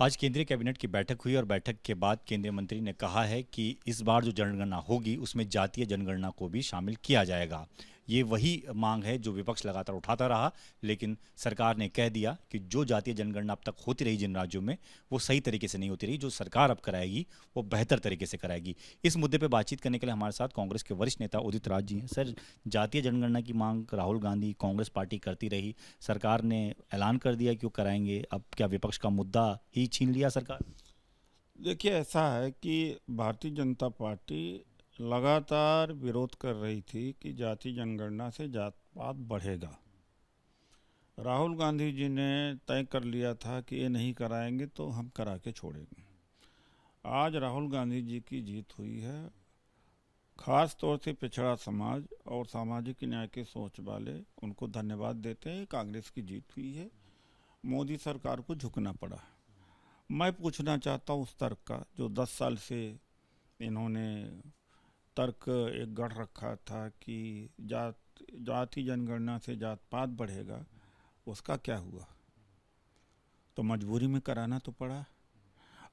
आज केंद्रीय कैबिनेट की बैठक हुई और बैठक के बाद केंद्रीय मंत्री ने कहा है कि इस बार जो जनगणना होगी उसमें जातीय जनगणना को भी शामिल किया जाएगा। ये वही मांग है जो विपक्ष लगातार उठाता रहा, लेकिन सरकार ने कह दिया कि जो जातीय जनगणना अब तक होती रही जिन राज्यों में, वो सही तरीके से नहीं होती रही। जो सरकार अब कराएगी वो बेहतर तरीके से कराएगी। इस मुद्दे पर बातचीत करने के लिए हमारे साथ कांग्रेस के वरिष्ठ नेता उदित राज जी हैं। सर, जातीय जनगणना की मांग राहुल गांधी कांग्रेस पार्टी करती रही, सरकार ने ऐलान कर दिया कि वो कराएंगे। अब क्या विपक्ष का मुद्दा ही छीन लिया सरकार? देखिए, ऐसा है कि भारतीय जनता पार्टी लगातार विरोध कर रही थी कि जाति जनगणना से जात पात बढ़ेगा। राहुल गांधी जी ने तय कर लिया था कि ये नहीं कराएंगे तो हम करा के छोड़ेंगे। आज राहुल गांधी जी की जीत हुई है। खास तौर से पिछड़ा समाज और सामाजिक न्याय की सोच वाले उनको धन्यवाद देते हैं। कांग्रेस की जीत हुई है। मोदी सरकार को झुकना पड़ा। मैं पूछना चाहता हूँ उस तर्क का जो 10 साल से इन्होंने तर्क एक गढ़ रखा था कि जाति जनगणना से जात पात बढ़ेगा, उसका क्या हुआ? तो मजबूरी में कराना तो पड़ा।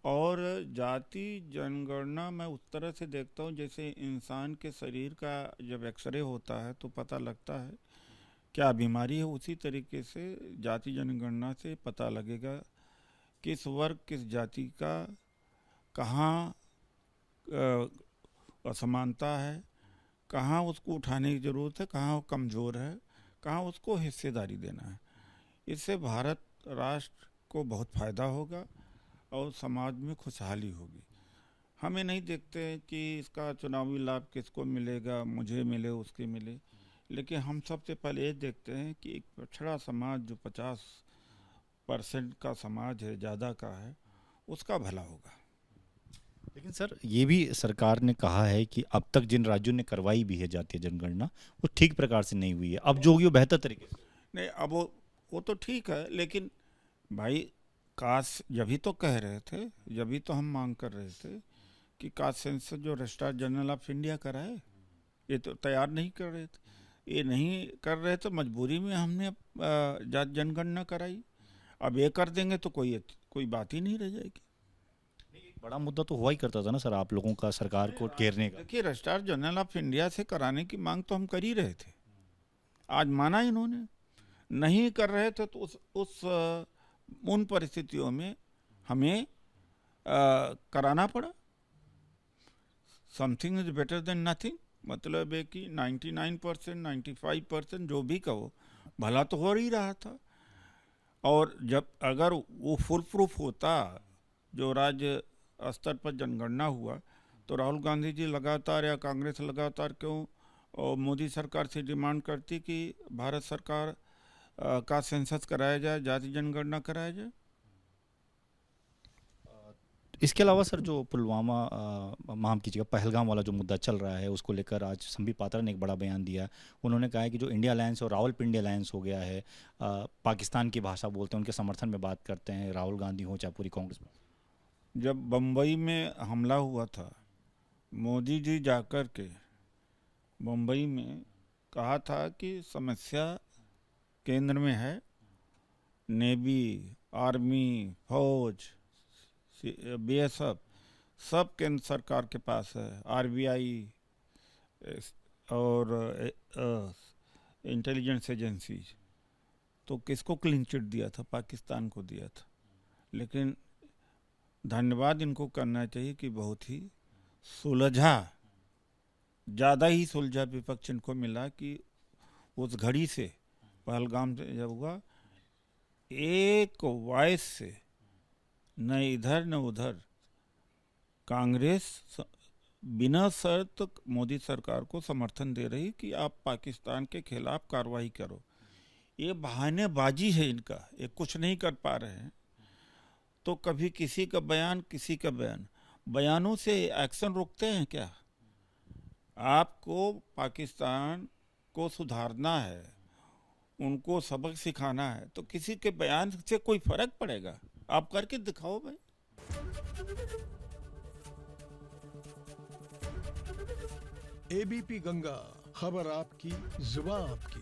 और जाति जनगणना मैं उस तरह से देखता हूँ जैसे इंसान के शरीर का जब एक्सरे होता है तो पता लगता है क्या बीमारी है, उसी तरीके से जाति जनगणना से पता लगेगा किस वर्ग किस जाति का कहाँ असमानता है, कहाँ उसको उठाने की ज़रूरत है, कहाँ वो कमज़ोर है, कहाँ उसको हिस्सेदारी देना है। इससे भारत राष्ट्र को बहुत फ़ायदा होगा और समाज में खुशहाली होगी। हमें नहीं देखते कि इसका चुनावी लाभ किसको मिलेगा, मुझे मिले उसके मिले, लेकिन हम सबसे पहले ये देखते हैं कि एक पिछड़ा समाज जो 50% का समाज है, ज़्यादा का है, उसका भला होगा। लेकिन सर, ये भी सरकार ने कहा है कि अब तक जिन राज्यों ने करवाई भी है जातीय जनगणना, वो ठीक प्रकार से नहीं हुई है। अब जो होगी वो बेहतर तरीके से। नहीं, अब वो तो ठीक है, लेकिन भाई कास्ट जब भी तो कह रहे थे, जब भी तो हम मांग कर रहे थे कि कास्ट सेंसस जो रजिस्ट्रार जनरल ऑफ इंडिया कराए, ये तो तैयार नहीं कर रहे थे। ये नहीं कर रहे तो मजबूरी में हमने जात जनगणना कराई। अब ये कर देंगे तो कोई बात ही नहीं रह जाएगी। बड़ा मुद्दा तो हुआ ही करता था ना सर, आप लोगों का सरकार को घेरने का। देखिए, रजिस्ट्रार जनरल ऑफ इंडिया से कराने की मांग तो हम कर ही रहे थे। आज माना इन्होंने। नहीं कर रहे थे तो उन परिस्थितियों में हमें कराना पड़ा। Something is better than nothing. मतलब है कि 99% 95% जो भी कहो, भला तो हो ही रहा था। और जब अगर वो फुल प्रूफ होता जो राज्य स्तर पर जनगणना हुआ, तो राहुल गांधी जी लगातार या कांग्रेस लगातार क्यों और मोदी सरकार से डिमांड करती कि भारत सरकार का सेंसस कराया जाए, जाति जनगणना कराया जाए। इसके अलावा सर, जो पुलवामा माफ कीजिएगा, पहलगाम वाला जो मुद्दा चल रहा है, उसको लेकर आज संबित पात्रा ने एक बड़ा बयान दिया। उन्होंने कहा है कि जो इंडिया अलायंस और रावलपिंडी अलायंस हो गया है, पाकिस्तान की भाषा बोलते हैं, उनके समर्थन में बात करते हैं, राहुल गांधी हो चाहे पूरी कांग्रेस में। जब बम्बई में हमला हुआ था, मोदी जी जाकर के मुंबई में कहा था कि समस्या केंद्र में है, नेवी, आर्मी, फौज, बीएसएफ सब केंद्र सरकार के पास है, आरबीआई और इंटेलिजेंस एजेंसीज। तो किसको क्लीन चिट दिया था? पाकिस्तान को दिया था। लेकिन धन्यवाद इनको करना चाहिए कि बहुत ही सुलझा, ज़्यादा ही सुलझा विपक्ष इनको मिला कि उस घड़ी से पहलगाम से जब हुआ, एक वॉइस से न इधर न उधर कांग्रेस बिना शर्त मोदी सरकार को समर्थन दे रही कि आप पाकिस्तान के खिलाफ कार्रवाई करो। ये बहानेबाजी है इनका, ये कुछ नहीं कर पा रहे हैं। तो कभी किसी का बयान किसी का बयान, बयानों से एक्शन रुकते हैं क्या? आपको पाकिस्तान को सुधारना है, उनको सबक सिखाना है, तो किसी के बयान से कोई फर्क पड़ेगा? आप करके दिखाओ भाई। एबीपी गंगा, खबर आपकी, जुबान आपकी।